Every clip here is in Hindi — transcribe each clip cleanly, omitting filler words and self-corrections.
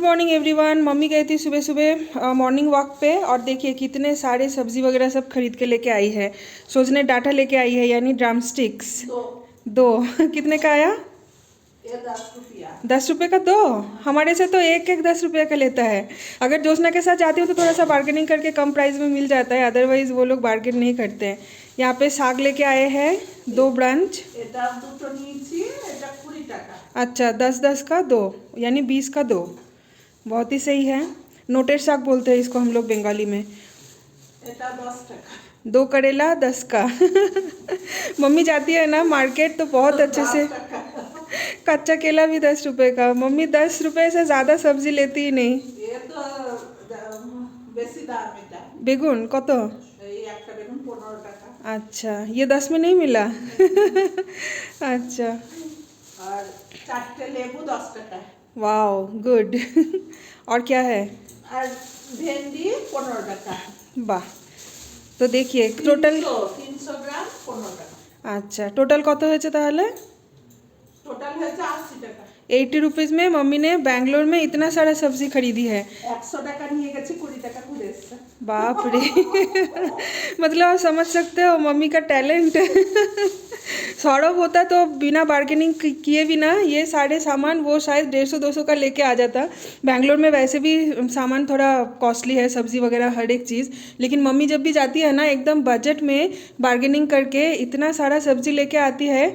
Morning everyone. मम्मी गई थी सुबह सुबह मॉर्निंग वॉक पे और देखिए कितने सारे सब्जी वगैरह सब खरीद के लेके आई है। सोचने डाटा लेके आई है यानी ड्रम स्टिक्स दो कितने का आया? 10 रुपये का दो। हमारे से तो एक एक 10 रुपये का लेता है। अगर जोशना के साथ जाती हो तो थोड़ा सा बार्गेनिंग करके कम प्राइस में मिल जाता है, अदरवाइज वो लोग बार्गेन नहीं करते हैं। यहाँ पे साग लेके आए हैं 2 ब्रांच। अच्छा 10-10 का 2 यानी 20 का 2, बहुत ही सही है। नोटेड साग बोलते हैं इसको हम लोग बंगाली में। 2 करेला 10 का मम्मी जाती है ना मार्केट तो बहुत अच्छे से। कच्चा केला भी 10 रुपये का। मम्मी 10 रुपये से ज़्यादा सब्जी लेती ही नहीं। बेगुन कत? अच्छा ये 10 में नहीं मिला अच्छा और 4 लेबू 10 टका। वाओ गुड और क्या है? और भेंडी 15 टका। वाह, तो देखिए टोटल 300 ग्राम 15 टका। अच्छा टोटल कत হয়েছে তাহলে? टोटल है 80 टका। 80 रुपीज़ में मम्मी ने बैंगलोर में इतना सारा सब्जी खरीदी है। 100 टका নিয়ে গেছে 20 টাকা ঘুরে এসেছে। बाप रे मतलब आप समझ सकते हो मम्मी का टैलेंट सौरभ होता तो बिना बार्गेनिंग किए भी ना ये सारे सामान वो शायद 150-200 का लेके आ जाता। बैंगलोर में वैसे भी सामान थोड़ा कॉस्टली है, सब्ज़ी वगैरह हर एक चीज़, लेकिन मम्मी जब भी जाती है ना एकदम बजट में बार्गेनिंग करके इतना सारा सब्ज़ी लेके आती है।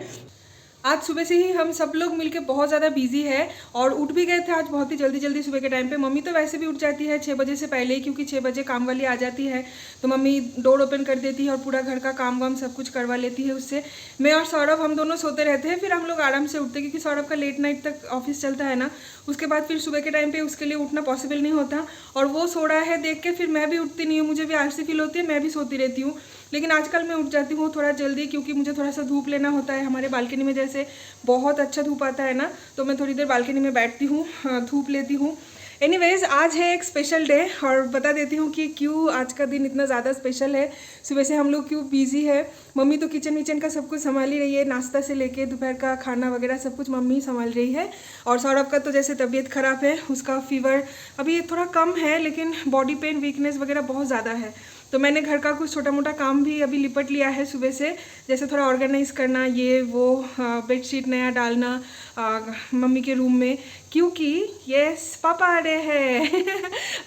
आज सुबह से ही हम सब लोग मिलके बहुत ज़्यादा बिजी है और उठ भी गए थे आज बहुत ही जल्दी सुबह के टाइम पे। मम्मी तो वैसे भी उठ जाती है 6 बजे से पहले ही, क्योंकि 6 बजे काम वाली आ जाती है तो मम्मी डोर ओपन कर देती है और पूरा घर का काम वाम सब कुछ करवा लेती है उससे। मैं और सौरभ हम दोनों सोते रहते हैं, फिर हम लोग आराम से उठते हैं क्योंकि सौरभ का लेट नाइट तक ऑफिस चलता है ना। उसके बाद फिर सुबह के टाइम पे उसके लिए उठना पॉसिबल नहीं होता और वो सो रहा है देख के फिर मैं भी उठती नहीं हूँ, मुझे भी आलसी फील होती है, मैं भी सोती रहती हूँ। लेकिन आजकल मैं उठ जाती हूँ थोड़ा जल्दी क्योंकि मुझे थोड़ा सा धूप लेना होता है। हमारे बालकनी में जैसे बहुत अच्छा धूप आता है ना, तो मैं थोड़ी देर बालकनी में बैठती हूँ, धूप लेती हूँ। एनीवेज आज है एक स्पेशल डे और बता देती हूँ कि क्यों आज का दिन इतना ज़्यादा स्पेशल है। सुबह से हम लोग क्यों बिजी है। मम्मी तो किचन विचन का सब कुछ संभाल ही रही है, नाश्ता से लेके दोपहर का खाना वगैरह सब कुछ मम्मी ही संभाल रही है। और सौरभ का तो जैसे तबीयत ख़राब है, उसका फीवर अभी थोड़ा कम है लेकिन बॉडी पेन वीकनेस वगैरह बहुत ज़्यादा है, तो मैंने घर का कुछ छोटा मोटा काम भी अभी लिपट लिया है सुबह से, जैसे थोड़ा ऑर्गेनाइज़ करना, ये वो बेडशीट नया डालना मम्मी के रूम में, क्योंकि यस पापा आ रहे हैं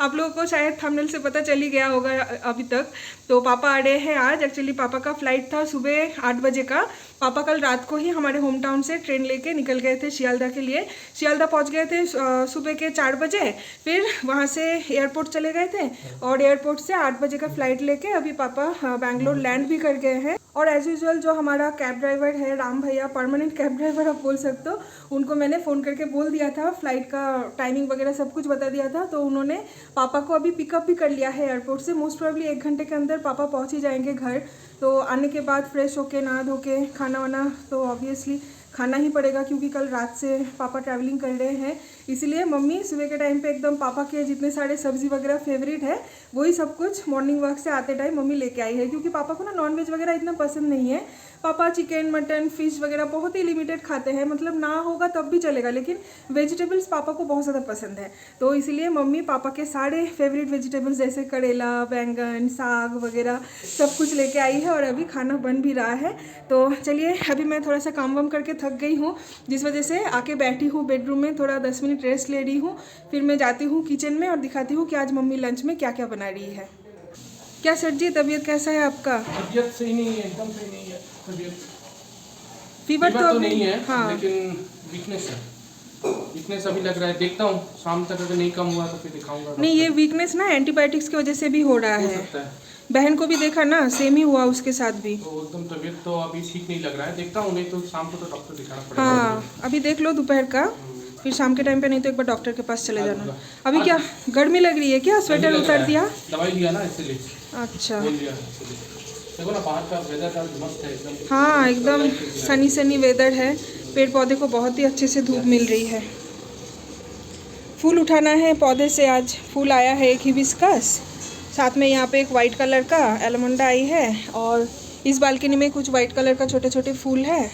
आप लोगों को शायद थंबनेल से पता चल ही गया होगा अभी तक। तो पापा आ रहे हैं आज। एक्चुअली पापा का फ्लाइट था सुबह 8 बजे का। पापा कल रात को ही हमारे होम टाउन से ट्रेन लेके निकल गए थे शियालदा के लिए। शियालदा पहुंच गए थे सुबह के 4 बजे, फिर वहां से एयरपोर्ट चले गए थे और एयरपोर्ट से 8 बजे का फ्लाइट लेके अभी पापा बैंगलोर लैंड भी कर गए हैं। और एज यूजुअल जो हमारा कैब ड्राइवर है राम भैया, परमानेंट कैब ड्राइवर आप बोल सकते हो, उनको मैंने फ़ोन करके बोल दिया था, फ्लाइट का टाइमिंग वगैरह सब कुछ बता दिया था, तो उन्होंने पापा को अभी पिकअप भी कर लिया है एयरपोर्ट से। मोस्ट प्रोबेबली 1 घंटे के अंदर पापा पहुंच ही जाएंगे घर। तो आने के बाद फ्रेश होके नहा धो के खाना वाना तो ऑब्वियसली खाना ही पड़ेगा क्योंकि कल रात से पापा ट्रैवलिंग कर रहे हैं। इसीलिए मम्मी सुबह के टाइम पे एकदम पापा के जितने सारे सब्जी वगैरह फेवरेट है वही सब कुछ मॉर्निंग वॉक से आते टाइम मम्मी लेके आई है, क्योंकि पापा को ना नॉनवेज वगैरह इतना पसंद नहीं है। पापा चिकन मटन फिश वगैरह बहुत ही लिमिटेड खाते हैं, मतलब ना होगा तब भी चलेगा, लेकिन वेजिटेबल्स पापा को बहुत ज़्यादा पसंद है। तो इसीलिए मम्मी पापा के सारे फेवरेट वेजिटेबल्स जैसे करेला, बैंगन, साग वगैरह सब कुछ लेके आई है और अभी खाना बन भी रहा है। तो चलिए अभी मैं थोड़ा सा काम वाम करके थक गई हूँ, जिस वजह से आके बैठी हूँ बेडरूम में, थोड़ा 10 मिनट रेस्ट ले रही हूँ। फिर मैं जाती हूँ किचन में और दिखाती हूँ कि आज मम्मी लंच में क्या क्या बना रही है। क्या सर जी तबीयत कैसा है आपका? तबीयत सही नहीं है, एकदम सही नहीं है तबीयत। फीवर तो नहीं है, हाँ, लेकिन वीकनेस है। वीकनेस अभी लग रहा है, देखता हूँ शाम तक अगर नहीं कम हुआ तो फिर दिखाऊंगा। नहीं ये वीकनेस ना एंटीबायोटिक्स की वजह से भी हो रहा है। बहन को भी देखा ना, सेम ही हुआ उसके साथ भी। तो एकदम तबीयत तो अभी ठीक नहीं लग रहा है, देखता हूँ, नहीं तो शाम को तो डॉक्टर दिखाना पड़ेगा। हाँ अभी देख लो दोपहर का, फिर शाम के टाइम पे नहीं तो एक बार डॉक्टर के पास चले जाना। अभी क्या गर्मी लग रही है क्या? स्वेटर उतार दिया? दवाई लिया ना इसलिए। अच्छा देखो ना बाहर का वेदर का मस्त है एकदम। हाँ एकदम सनी सनी वेदर है, पेड़ पौधे को बहुत ही अच्छे से धूप मिल रही है। फूल उठाना है पौधे से, आज फूल आया है एक हिबिस्कस, साथ में यहाँ पे एक वाइट कलर का एलमंडा आई है और इस बालकनी में कुछ वाइट कलर का छोटे छोटे फूल है।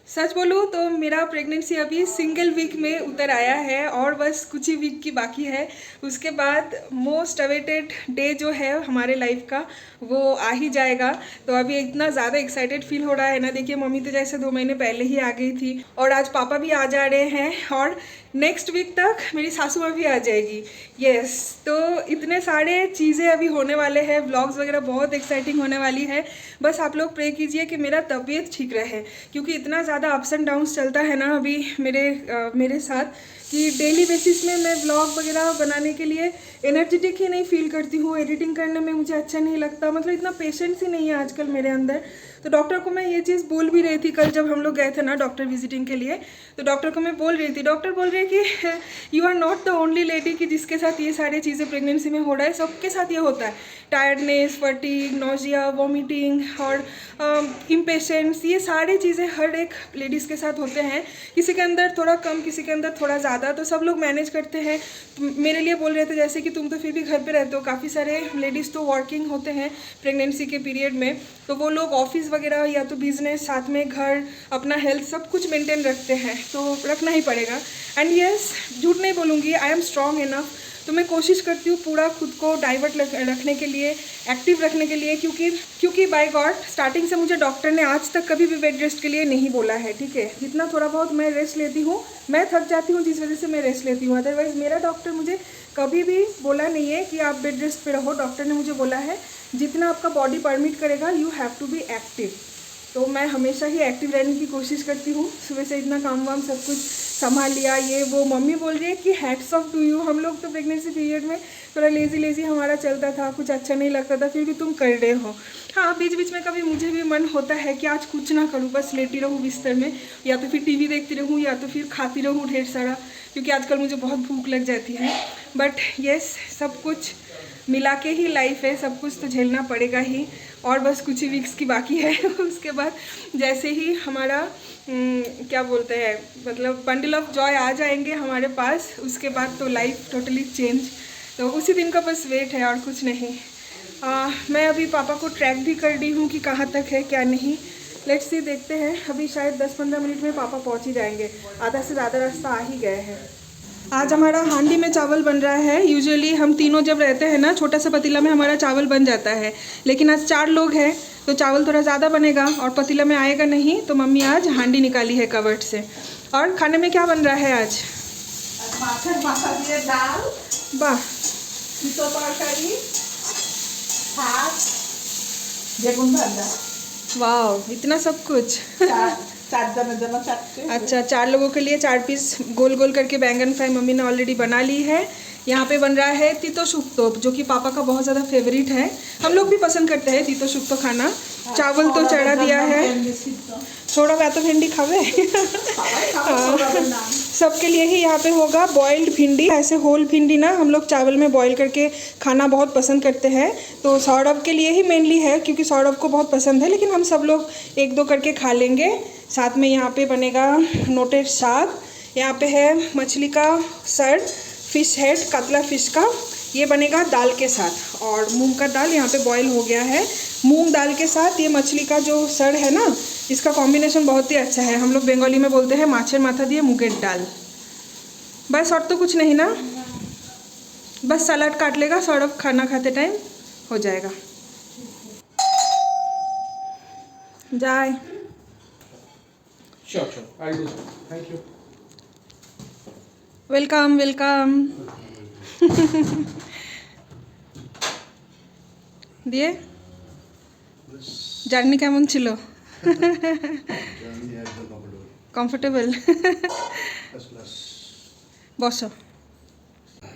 सच बोलूँ तो मेरा प्रेगनेंसी अभी सिंगल वीक में उतर आया है और बस कुछ ही वीक की बाकी है। उसके बाद मोस्ट अवेटेड डे जो है हमारे लाइफ का वो आ ही जाएगा। तो अभी इतना ज़्यादा एक्साइटेड फील हो रहा है ना। देखिए मम्मी तो जैसे 2 महीने पहले ही आ गई थी और आज पापा भी आ जा रहे हैं और नेक्स्ट वीक तक मेरी सासू माँ भी आ जाएगी। यस, तो इतने सारे चीज़ें अभी होने वाले हैं, व्लॉग्स वगैरह बहुत एक्साइटिंग होने वाली है। बस आप लोग प्रे कीजिए कि मेरा तबीयत ठीक रहे, क्योंकि इतना ज़्यादा अप्स एंड डाउन्स चलता है ना अभी मेरे साथ कि डेली बेसिस में मैं व्लॉग वगैरह बनाने के लिए एनर्जेटिक ही नहीं फील करती हूँ। एडिटिंग करने में मुझे अच्छा नहीं लगता, मतलब इतना पेशेंस ही नहीं है आजकल मेरे अंदर। तो डॉक्टर को मैं ये चीज़ बोल भी रही थी कल जब हम लोग गए थे ना डॉक्टर विजिटिंग के लिए। तो डॉक्टर को मैं बोल रही थी, डॉक्टर बोल रहे कि you are not the only lady कि जिसके साथ ये सारी चीज़ें प्रेगनेंसी में हो रहा है, सबके साथ ये होता है। टायर्डनेस, फटीग, नोजिया, वॉमिटिंग और इम्पेशेंस, ये सारी चीज़ें हर एक लेडीज़ के साथ होते हैं। किसी के अंदर थोड़ा कम, किसी के अंदर थोड़ा ज़्यादा, तो सब लोग मैनेज करते हैं। मेरे लिए बोल रहे थे जैसे कि तुम तो फिर भी घर पे रहते हो, काफ़ी सारे लेडीज़ तो वर्किंग होते हैं प्रेगनेंसी के पीरियड में, तो वो लोग ऑफिस वगैरह या तो बिजनेस, साथ में घर, अपना हेल्थ सब कुछ मेंटेन रखते हैं, तो रखना ही पड़ेगा। एंड यस, झूठ नहीं बोलूँगी, आई एम स्ट्रॉन्ग इनफ। तो मैं कोशिश करती हूँ पूरा खुद को डाइवर्ट रखने के लिए, एक्टिव रखने के लिए, क्योंकि बाय गॉड स्टार्टिंग से मुझे डॉक्टर ने आज तक कभी भी बेड रेस्ट के लिए नहीं बोला है। ठीक है, जितना थोड़ा बहुत मैं रेस्ट लेती हूँ, मैं थक जाती हूँ जिस वजह से मैं रेस्ट लेती हूँ, अदरवाइज़ मेरा डॉक्टर मुझे कभी भी बोला नहीं है कि आप बेड रेस्ट पे रहो। डॉक्टर ने मुझे बोला है जितना आपका बॉडी परमिट करेगा you have to be active. तो मैं हमेशा ही एक्टिव रहने की कोशिश करती हूँ। सुबह से इतना काम वाम सब कुछ संभाल लिया, ये वो। मम्मी बोल रही है कि हैट्स ऑफ टू यू। हम लोग तो प्रेगनेंसी पीरियड में थोड़ा लेज़ी हमारा चलता था, कुछ अच्छा नहीं लगता था, फिर भी तुम कर रहे हो। हाँ, बीच बीच में कभी मुझे भी मन होता है कि आज कुछ ना करूँ, बस लेटी रहूँ बिस्तर में, या तो फिर टीवी देखती रहूँ या तो फिर खाती रहूँ ढेर सारा, क्योंकि आजकल मुझे बहुत भूख लग जाती है। बट येस, सब कुछ मिला के ही लाइफ है, सब कुछ तो झेलना पड़ेगा ही। और बस कुछ ही वीक्स की बाकी है। उसके बाद जैसे ही हमारा क्या बोलते हैं, मतलब बंडल ऑफ जॉय आ जाएंगे हमारे पास, उसके बाद तो लाइफ टोटली चेंज। तो उसी दिन का बस वेट है और कुछ नहीं। मैं अभी पापा को ट्रैक भी कर रही हूँ कि कहाँ तक है क्या नहीं। लेट्स सी, देखते हैं। अभी शायद 10-15 मिनट में पापा पहुँच ही जाएंगे, आधा से ज़्यादा रास्ता आ ही गए हैं। आज हमारा हांडी में चावल बन रहा है। यूजुअली हम तीनों जब रहते हैं ना, छोटा सा पतीला में हमारा चावल बन जाता है, लेकिन आज 4 लोग हैं तो चावल थोड़ा ज़्यादा बनेगा और पतीला में आएगा नहीं, तो मम्मी आज हांडी निकाली है कवर्ड से। और खाने में क्या बन रहा है आज? माছের মাথা দিয়ে ডাল, वाह, তিতো তরকারি, ভাত, বেগুন ভাজা। वाह, इतना सब कुछ। চারজনের জন্য 4টে। अच्छा, 4 लोगों के लिए 4 पीस गोल गोल करके बैंगन फ्राई मम्मी ने ऑलरेडी बना ली है। यहाँ पे बन रहा है तीतो शुक्तो, जो कि पापा का बहुत ज़्यादा फेवरेट है। हम लोग भी पसंद करते हैं तीतो शुक्तो खाना। चावल तो चढ़ा दिया है। छोड़ा हुआ तो भिंडी खावे। सबके लिए ही यहाँ पे होगा बॉइल्ड भिंडी। ऐसे होल भिंडी ना हम लोग चावल में बॉईल करके खाना बहुत पसंद करते हैं, तो सौरभ के लिए ही मेनली है, क्योंकि सौरभ को बहुत पसंद है, लेकिन हम सब लोग 1-2 करके खा लेंगे। साथ में यहाँ पे बनेगा नोटेड साग, यहाँ पे है मछली का सर, फिश हेड, कतला फिश का, ये बनेगा दाल के साथ। और मूंग का दाल यहाँ पे बॉईल हो गया है। मूंग दाल के साथ ये मछली का जो सर है ना, इसका कॉम्बिनेशन बहुत ही अच्छा है। हम लोग बंगाली में बोलते हैं माछेर माथा दिए मुगेर डाल। बस और तो कुछ नहीं ना, बस सलाद काट लेगा सौरभ, खाना खाते टाइम हो जाएगा। जाए। Sure, I will. Thank you. Welcome welcome. দিয়ে জার্নি কেমন ছিল? কমফোর্টেবল? বসো।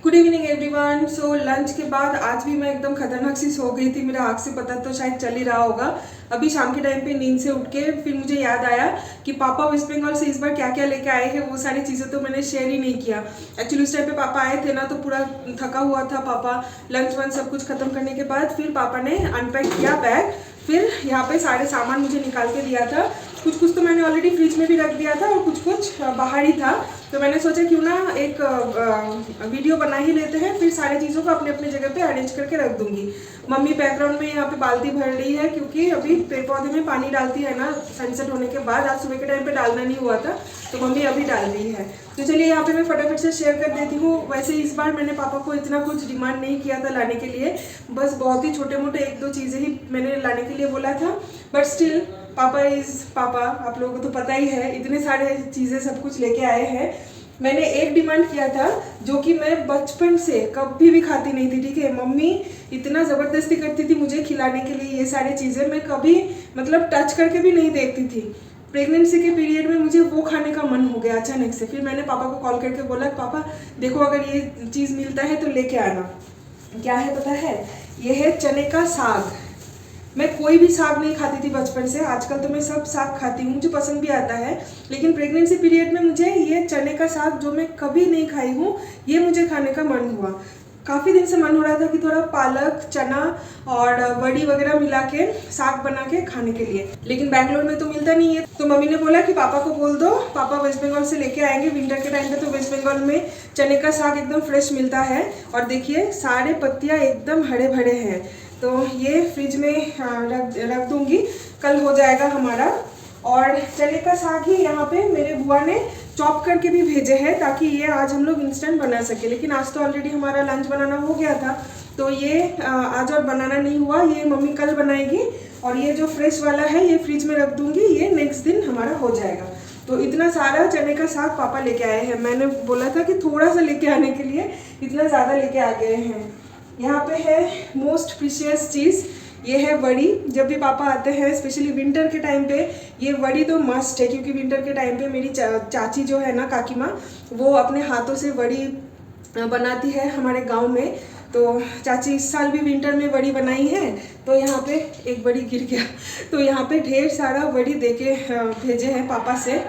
Good evening everyone. So lunch के बाद आज भी मैं एकदम खतरनाक सी सो गई थी, मेरा आँख से पता तो शायद चल ही रहा होगा। अभी शाम के टाइम पे नींद से उठ के फिर मुझे याद आया कि पापा वेस्ट बंगाल से इस बार क्या क्या लेके आए हैं, वो सारी चीज़ें तो मैंने शेयर ही नहीं किया। एक्चुअली उस टाइम पे पापा आए थे ना, तो पूरा थका हुआ था पापा। लंच वंच सब कुछ खत्म करने के बाद फिर पापा ने अनपैक किया बैग, फिर यहाँ पे सारे सामान मुझे निकाल के दिया था। कुछ कुछ तो मैंने ऑलरेडी फ्रिज में भी रख दिया था और कुछ कुछ बाहर ही था। तो मैंने सोचा क्यों ना एक वीडियो बना ही लेते हैं, फिर सारी चीज़ों को अपने अपने जगह पे अरेंज करके रख दूंगी। मम्मी बैकग्राउंड में यहाँ पे बाल्टी भर रही है, क्योंकि अभी पेड़ पौधे में पानी डालती है ना सनसेट होने के बाद। आज सुबह के टाइम पे डालना नहीं हुआ था, तो मम्मी अभी डाल रही है। तो चलिए यहाँ पे मैं फटाफट से शेयर कर देती हूँ। वैसे इस बार मैंने पापा को इतना कुछ डिमांड नहीं किया था लाने के लिए, बस बहुत ही छोटे मोटे 1-2 चीज़ें ही मैंने लाने के लिए बोला था। बट स्टिल पापा इज़ पापा, आप लोगों को तो पता ही है, इतने सारे चीज़ें सब कुछ लेके आए हैं। मैंने एक डिमांड किया था जो कि मैं बचपन से कभी भी खाती नहीं थी, ठीक है। मम्मी इतना ज़बरदस्ती करती थी मुझे खिलाने के लिए ये सारी चीज़ें, मैं कभी मतलब टच करके भी नहीं देखती थी। प्रेगनेंसी के पीरियड में मुझे वो खाने का मन हो गया अचानक से। फिर मैंने पापा को कॉल करके बोला, पापा देखो अगर ये चीज़ मिलता है तो लेके आना। क्या है पता है? ये है चने का साग। मैं कोई भी साग नहीं खाती थी बचपन से, आजकल तो मैं सब साग खाती हूँ, मुझे पसंद भी आता है। लेकिन प्रेगनेंसी पीरियड में मुझे ये चने का साग जो मैं कभी नहीं खाई हूँ, ये मुझे खाने का मन हुआ। काफ़ी दिन से मन हो रहा था कि थोड़ा पालक, चना और बड़ी वगैरह मिला के साग बना के खाने के लिए, लेकिन बैंगलोर में तो मिलता नहीं है। तो मम्मी ने बोला कि पापा को बोल दो, पापा वेस्ट बंगाल से लेके आएंगे। विंटर के टाइम पे तो वेस्ट बंगाल में चने का साग एकदम फ्रेश मिलता है। और देखिए सारे पत्तियाँ एकदम हरे भरे हैं। तो ये फ्रिज में रख दूँगी, कल हो जाएगा हमारा। और चने का साग ही यहाँ पे मेरे बुआ ने चॉप करके भी भेजे हैं, ताकि ये आज हम लोग इंस्टेंट बना सके। लेकिन आज तो ऑलरेडी हमारा लंच बनाना हो गया था, तो ये आज और बनाना नहीं हुआ, ये मम्मी कल बनाएगी। और ये जो फ्रेश वाला है ये फ्रिज में रख दूँगी, ये नेक्स्ट दिन हमारा हो जाएगा। तो इतना सारा चने का साग पापा लेके आए हैं। मैंने बोला था कि थोड़ा सा लेके आने के लिए, इतना ज़्यादा लेके आ गए हैं। यहाँ पे है मोस्ट प्रीशियस चीज़, ये है वड़ी। जब भी पापा आते हैं स्पेशली विंटर के टाइम पे ये वड़ी तो मस्ट है, क्योंकि विंटर के टाइम पे मेरी चाची जो है ना, काकी माँ, वो अपने हाथों से वड़ी बनाती है हमारे गांव में। तो चाची इस साल भी विंटर में वड़ी बनाई है। तो यहाँ पे एक वड़ी गिर गया, तो यहाँ पे ढेर सारा वड़ी देके भेजे हैं पापा से।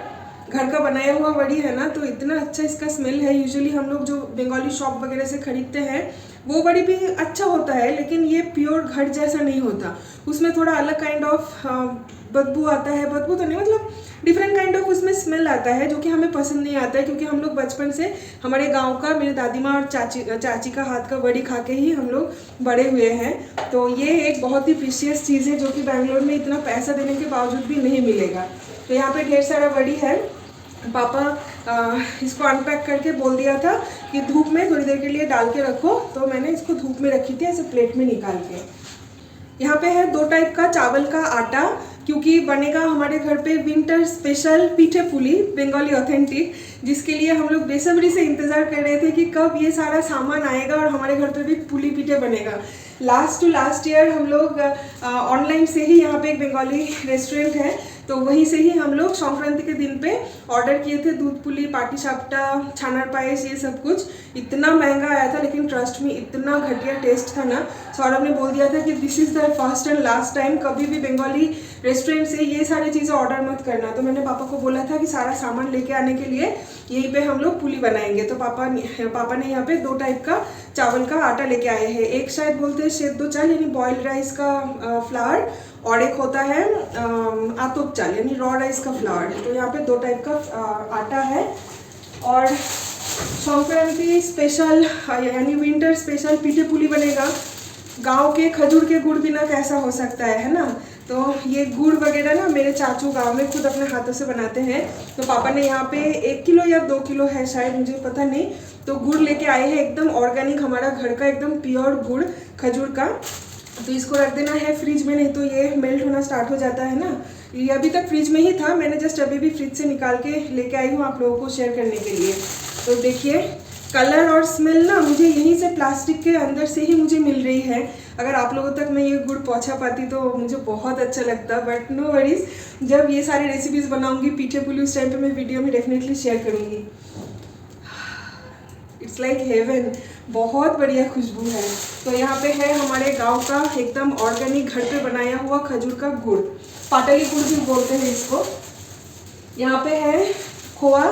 घर का बनाया हुआ वड़ी है ना, तो इतना अच्छा इसका स्मेल है। यूजुअली हम लोग जो बंगाली शॉप वगैरह से खरीदते हैं वो वड़ी भी अच्छा होता है, लेकिन ये प्योर घर जैसा नहीं होता। उसमें थोड़ा अलग काइंड ऑफ बदबू आता है, बदबू तो नहीं मतलब डिफरेंट काइंड ऑफ उसमें स्मेल आता है, जो कि हमें पसंद नहीं आता है। क्योंकि हम लोग बचपन से हमारे गांव का, मेरे दादी माँ और चाची का हाथ का वड़ी खा के ही हम लोग बड़े हुए हैं। तो ये एक बहुत ही प्रीशियस चीज़ है, जो कि बैंगलोर में इतना पैसा देने के बावजूद भी नहीं मिलेगा। तो यहाँ पे ढेर सारा वड़ी है। पापा इसको अनपैक करके बोल दिया था कि धूप में थोड़ी देर के लिए डाल के रखो, तो मैंने इसको धूप में रखी थी ऐसे प्लेट में निकाल के। यहाँ पे है 2 टाइप का चावल का आटा, क्योंकि बनेगा हमारे घर पे विंटर स्पेशल पीठे पुली, बंगाली ऑथेंटिक, जिसके लिए हम लोग बेसब्री से इंतज़ार कर रहे थे कि कब ये सारा सामान आएगा और हमारे घर पे भी पुली पीठे बनेगा। लास्ट ईयर हम लोग ऑनलाइन से ही, यहाँ पे एक बंगाली रेस्टोरेंट है, तो वहीं से ही हम लोग संक्रांति के दिन पे ऑर्डर किए थे दूध पुली, पाटी सापटा, छानर पायस, ये सब कुछ। इतना महंगा आया था, लेकिन ट्रस्ट में इतना घटिया टेस्ट था ना। सौरभ ने बोल दिया था कि this is the first and last time, कभी भी बंगाली रेस्टोरेंट से ये सारी चीज़ें ऑर्डर मत करना। तो मैंने पापा को बोला था कि सारा सामान लेके आने के लिए यहीं पे हम लोग पुली बनाएंगे। तो पापा ने यहाँ पे 2 टाइप का चावल का आटा लेके आए हैं। एक शायद बोलते हैं सेद्धो चाल यानी बॉइल्ड राइस का फ्लावर, और एक होता है आतोप चाल यानी रॉ राइस का फ्लावर। तो यहाँ पे 2 टाइप का आटा है। और संक्रांति स्पेशल यानी विंटर स्पेशल पीठे पुली बनेगा। गांव के खजूर के गुड़ बिना कैसा हो सकता है ना। तो ये गुड़ वगैरह ना मेरे चाचू गांव में खुद अपने हाथों से बनाते हैं। तो पापा ने यहाँ पे 1 किलो या 2 किलो है शायद, मुझे पता नहीं, तो गुड़ लेके आए हैं एकदम ऑर्गेनिक, हमारा घर का एकदम प्योर गुड़ खजूर का। तो इसको रख देना है फ्रिज में, नहीं तो ये मेल्ट होना स्टार्ट हो जाता है ना। ये अभी तक फ्रिज में ही था, मैंने जस्ट अभी भी फ्रिज से निकाल के लेके आई हूँ आप लोगों को शेयर करने के लिए। तो देखिए कलर और स्मेल ना मुझे यहीं से प्लास्टिक के अंदर से ही मुझे मिल रही है। अगर आप लोगों तक मैं ये गुड़ पहुंचा पाती तो मुझे बहुत अच्छा लगता, बट नो वरीज, जब ये सारी रेसिपीज़ बनाऊंगी पीठे पुली उस टाइम पे मैं वीडियो में डेफिनेटली शेयर करूंगी। इट्स लाइक हेवन, बहुत बढ़िया खुशबू है। तो यहाँ पे है हमारे गांव का एकदम ऑर्गेनिक घर पे बनाया हुआ खजूर का गुड़, पाटली गुड़ भी बोलते हैं इसको। यहाँ पे है खोआ,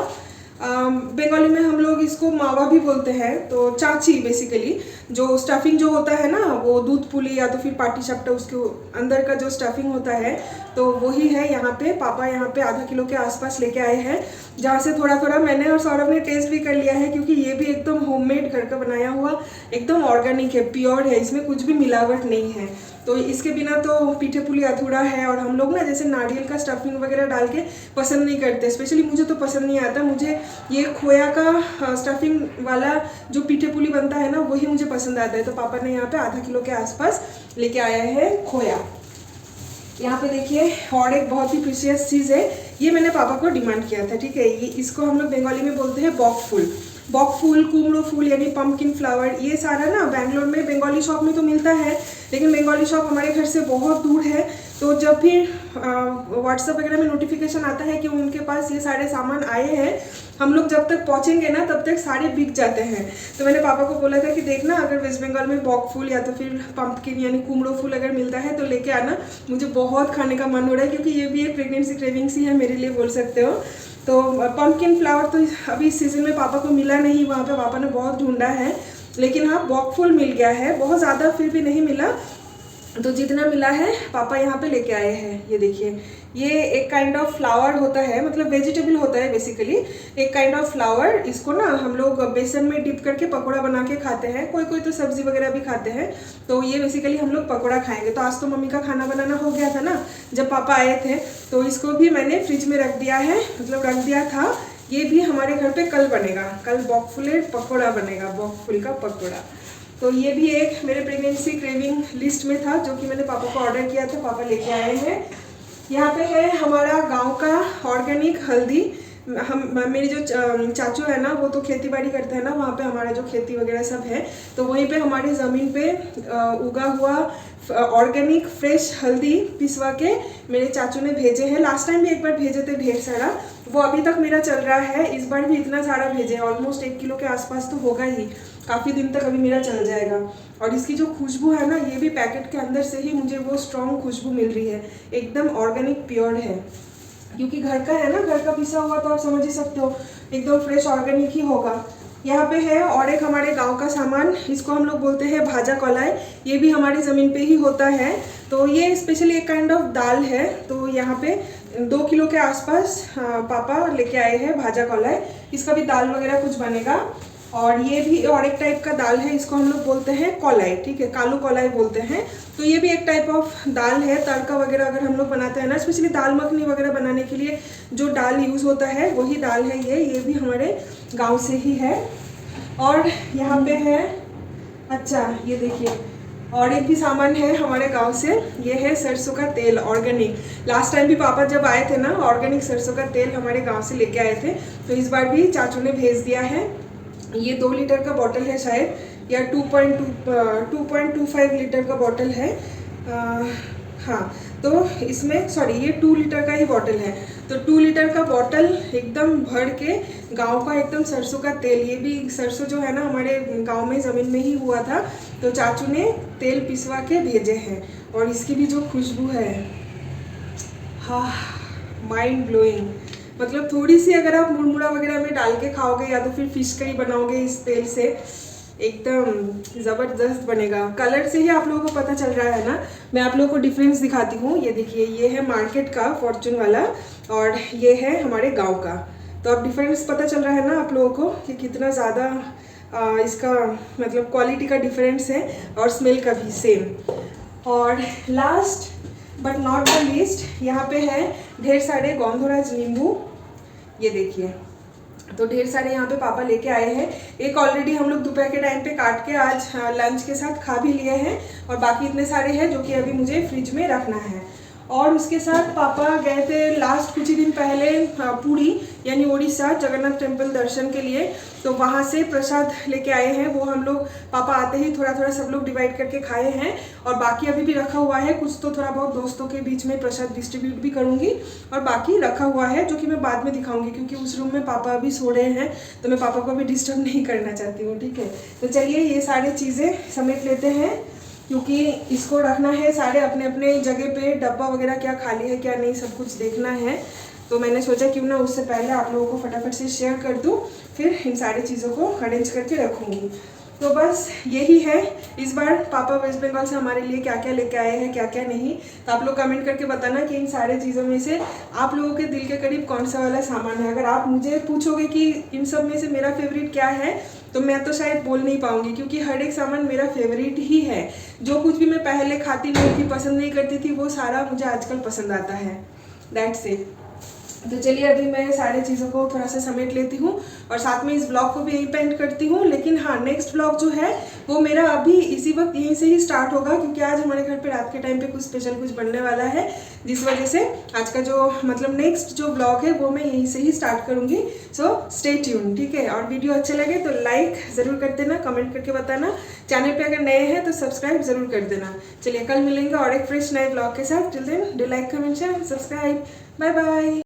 बंगाली में हम लोग इसको मावा भी बोलते हैं, तो चाची बेसिकली जो स्टफिंग जो होता है ना वो दूध पुली या तो फिर पाटी चपटा उसके अंदर का जो स्टफिंग होता है तो वही है। यहाँ पे पापा यहाँ पे आधा किलो के आसपास लेके आए हैं, जहाँ से थोड़ा थोड़ा मैंने और सौरभ ने टेस्ट भी कर लिया है, क्योंकि ये भी एकदम होममेड घर का बनाया हुआ एकदम ऑर्गेनिक है, प्योर है, इसमें कुछ भी मिलावट नहीं है। तो इसके बिना तो पीठे पुली अधूरा है। और हम लोग ना जैसे नारियल का स्टफिंग वगैरह डाल के पसंद नहीं करते, स्पेशली मुझे तो पसंद नहीं आता। मुझे ये खोया का स्टफिंग वाला जो पीठे पुली बनता है ना वही मुझे पसंद आता है। तो पापा ने यहाँ पे आधा किलो के आसपास लेके आया है खोया। यहाँ पे देखिए और एक बहुत ही प्रीशियस चीज़ है, ये मैंने पापा को डिमांड किया था, ठीक है। ये इसको हम लोग बंगाली में बोलते हैं बॉक फूल। बॉक फूल, कुमड़ो फूल यानी पंपकिन फ्लावर, ये सारा ना बैंगलोर में बंगाली शॉप में तो मिलता है, लेकिन बंगाली शॉप हमारे घर से बहुत दूर है। तो जब भी व्हाट्सएप वगैरह में नोटिफिकेशन आता है कि उनके पास ये सारे सामान आए हैं, हम लोग जब तक पहुंचेंगे ना तब तक सारे बिक जाते हैं। तो मैंने पापा को बोला था कि देखना अगर वेस्ट बंगाल में बॉक फूल या तो फिर पंपकिन यानी कुमड़ो फूल अगर मिलता है तो लेके आना, मुझे बहुत खाने का मन हो रहा है, क्योंकि ये भी एक प्रेगनेंसी क्रेविंग्स ही है मेरे लिए, बोल सकते हो। तो पंपकिन फ्लावर तो अभी इस सीज़न में पापा को मिला नहीं, वहाँ पे पापा ने बहुत ढूंढा है, लेकिन हाँ बॉक फूल मिल गया है, बहुत ज़्यादा फिर भी नहीं मिला, तो जितना मिला है पापा यहाँ पे लेके आए हैं। ये देखिए, ये एक काइंड ऑफ फ्लावर होता है, मतलब वेजिटेबल होता है बेसिकली, एक काइंड ऑफ फ्लावर। इसको ना हम लोग बेसन में डिप करके पकौड़ा बना के खाते हैं, कोई कोई तो सब्जी वगैरह भी खाते हैं। तो ये बेसिकली हम लोग पकौड़ा खाएंगे। तो आज तो मम्मी का खाना बनाना हो गया था ना जब पापा आए थे, तो इसको भी मैंने फ्रिज में रख दिया है, मतलब रख दिया था। ये भी हमारे घर पे कल बनेगा, कल बॉक फूल पकौड़ा बनेगा, बॉक फूल का पकौड़ा। तो ये भी एक मेरे प्रेगनेंसी क्रेविंग लिस्ट में था, जो कि मैंने पापा को ऑर्डर किया था, पापा लेके आए हैं। यहाँ पे है हमारा गांव का ऑर्गेनिक हल्दी। मेरी जो चाचू है ना वो तो खेती बाड़ी करते हैं ना, वहाँ पे हमारा जो खेती वगैरह सब है, तो वहीं पे हमारी ज़मीन पे उगा हुआ ऑर्गेनिक फ्रेश हल्दी पिसवा के मेरे चाचू ने भेजे हैं। लास्ट टाइम भी एक बार भेजे थे ढेर सारा, वो अभी तक मेरा चल रहा है। इस बार भी इतना सारा भेजे, ऑलमोस्ट 1 किलो के आसपास तो होगा ही, काफ़ी दिन तक अभी मेरा चल जाएगा। और इसकी जो खुशबू है ना, ये भी पैकेट के अंदर से ही मुझे वो स्ट्रॉन्ग खुशबू मिल रही है, एकदम ऑर्गेनिक प्योर है, क्योंकि घर का है ना, घर का पिसा हुआ, तो आप समझ ही सकते हो एकदम फ्रेश ऑर्गेनिक ही होगा। यहाँ पे है और एक हमारे गांव का सामान, इसको हम लोग बोलते हैं भाजा कलाई। ये भी हमारी ज़मीन पे ही होता है। तो ये स्पेशली एक काइंड ऑफ दाल है। तो यहाँ पे 2 किलो के आसपास पापा लेके आए हैं भाजा कलाई। इसका भी दाल वगैरह कुछ बनेगा। और ये भी और एक टाइप का दाल है, इसको हम लोग बोलते हैं कौलाई, ठीक है, कालू कौलाई बोलते हैं। तो ये भी एक टाइप ऑफ दाल है। तड़का वगैरह अगर हम लोग बनाते हैं ना, स्पेशली दाल मखनी वगैरह बनाने के लिए जो दाल यूज़ होता है वही दाल है ये भी हमारे गांव से ही है। और यहाँ पे है, अच्छा ये देखिए और एक भी सामान है हमारे गांव से, ये है सरसों का तेल ऑर्गेनिक। लास्ट टाइम भी पापा जब आए थे ना, ऑर्गेनिक सरसों का तेल हमारे गाँव से लेके आए थे, तो इस बार भी चाचू ने भेज दिया है। ये 2 लीटर का बॉटल है शायद, या 2.25 लीटर का बॉटल है। हाँ, तो इसमें सॉरी ये 2 लीटर का ही बॉटल है। तो 2 लीटर का बॉटल एकदम भर के गांव का एकदम सरसों का तेल। ये भी सरसों जो है ना हमारे गांव में ज़मीन में ही हुआ था, तो चाचू ने तेल पिसवा के भेजे हैं। और इसकी भी जो खुशबू है, हाँ माइंड ब्लोइंग। मतलब थोड़ी सी अगर आप मुरमुरा वगैरह में डाल के खाओगे या तो फिर फिश करी बनाओगे इस तेल से, एकदम ज़बरदस्त बनेगा। कलर से ही आप लोगों को पता चल रहा है ना। मैं आप लोगों को डिफरेंस दिखाती हूँ। ये देखिए, ये है मार्केट का फॉर्चून वाला और ये है हमारे गांव का। तो अब डिफरेंस पता चल रहा है ना आप लोगों को कि कितना ज़्यादा इसका मतलब क्वालिटी का डिफरेंस है, और स्मेल का भी सेम। और last but not the least, यहाँ पे है ढेर सारे गोंधराज नींबू। ये देखिए, तो ढेर सारे यहाँ पे पापा लेके आए हैं। एक ऑलरेडी हम लोग दोपहर के टाइम पे काट के आज लंच के साथ खा भी लिए हैं, और बाकी इतने सारे हैं जो कि अभी मुझे फ्रिज में रखना है। और उसके साथ पापा गए थे लास्ट कुछ ही दिन पहले पुरी यानी उड़ीसा जगन्नाथ टेम्पल दर्शन के लिए, तो वहाँ से प्रसाद लेके आए हैं। वो हम लोग पापा आते ही थोड़ा थोड़ा सब लोग डिवाइड करके खाए हैं, और बाकी अभी भी रखा हुआ है। कुछ तो थोड़ा बहुत दोस्तों के बीच में प्रसाद डिस्ट्रीब्यूट भी करूँगी, और बाकी रखा हुआ है जो कि मैं बाद में दिखाऊंगी, क्योंकि उस रूम में पापा अभी सो रहे हैं, तो मैं पापा को अभी डिस्टर्ब नहीं करना चाहती हूँ, ठीक है। तो चलिए ये सारी चीज़ें समेट लेते हैं, क्योंकि इसको रखना है सारे अपने अपने जगह पे। डब्बा वगैरह क्या खाली है क्या नहीं, सब कुछ देखना है। तो मैंने सोचा क्यों ना उससे पहले आप लोगों को फटाफट से शेयर कर दूँ, फिर इन सारी चीज़ों को अरेंज करके रखूँगी। तो बस यही है। इस बार पापा वेस्ट बंगाल से हमारे लिए क्या क्या लेके आए हैं, क्या क्या नहीं, तो आप लोग कमेंट करके बताना कि इन सारे चीज़ों में से आप लोगों के दिल के करीब कौन सा वाला सामान है। अगर आप मुझे पूछोगे कि इन सब में से मेरा फेवरेट क्या है, तो मैं तो शायद बोल नहीं पाऊंगी, क्योंकि हर एक सामान मेरा फेवरेट ही है। जो कुछ भी मैं पहले खाती नहीं थी, पसंद नहीं करती थी, वो सारा मुझे आजकल पसंद आता है। That's it. तो चलिए अभी मैं सारी चीज़ों को थोड़ा सा समेट लेती हूँ और साथ में इस ब्लॉग को भी यहीं पे एंड करती हूँ। लेकिन हाँ, नेक्स्ट ब्लॉग जो है वो मेरा अभी इसी वक्त यहीं से ही स्टार्ट होगा, क्योंकि आज हमारे घर पे रात के टाइम पे कुछ स्पेशल कुछ बनने वाला है, जिस वजह से आज का जो मतलब नेक्स्ट जो ब्लॉग है वो मैं यहीं से ही स्टार्ट करूँगी। सो स्टे ट्यून, ठीक है। और वीडियो अच्छे लगे तो लाइक ज़रूर कर देना, कमेंट करके बताना। चैनल पर अगर नए हैं तो सब्सक्राइब ज़रूर कर देना। चलिए कल मिलेंगे और एक फ्रेश नए ब्लॉग के साथ। Till then do like, comment, share, subscribe. Bye bye.